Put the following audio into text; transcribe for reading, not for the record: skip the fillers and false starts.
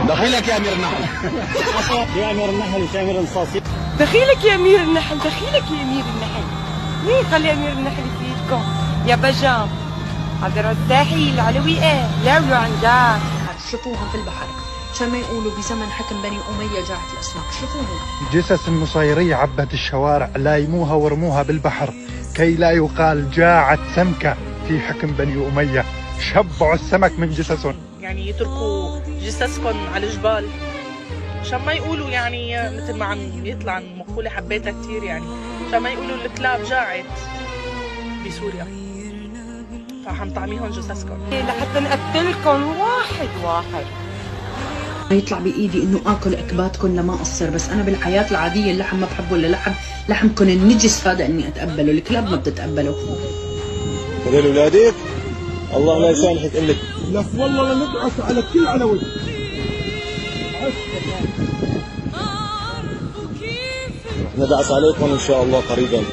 دخيلك يا امير النحل. يا امير النحل يا امير الصاصي. دخيلك يا امير النحل، دخيلك يا امير النحل. مين خلي امير النحل يفيدكم يا بجام؟ عبد الرزاحي العلوية ياولوا عن جد. شلفوهم في البحر عشان ما يقولوا بزمن حكم بني أمية جاعت الأسماك. شلفوهم. جثث النصيرية عبت الشوارع، لايموها ورموها بالبحر كي لا يقال جاعت سمكة في حكم بني أمية. شبعوا السمك من جثثهم. يعني يتركوا جثثكم على الجبال عشان ما يقولوا، يعني مثل ما عم يطلع عن مقولة حبيتها كتير، يعني عشان ما يقولوا الكلاب جاعت بسوريا فحنطعميهم جثثكم لحتى نقتلكم واحد واحد. ما يطلع بإيدي إنه آكل أكباتكم لما أقصر، بس أنا بالحياة العادية اللحم ما بحبه إلا لحمكم النجس هذا إني أتقبله. الكلاب ما بتتقبله. قولي لأولادك الله لا يسامحك لك. لك والله لنبعث على كل علوي. نبعث عليكم إن شاء الله قريبا.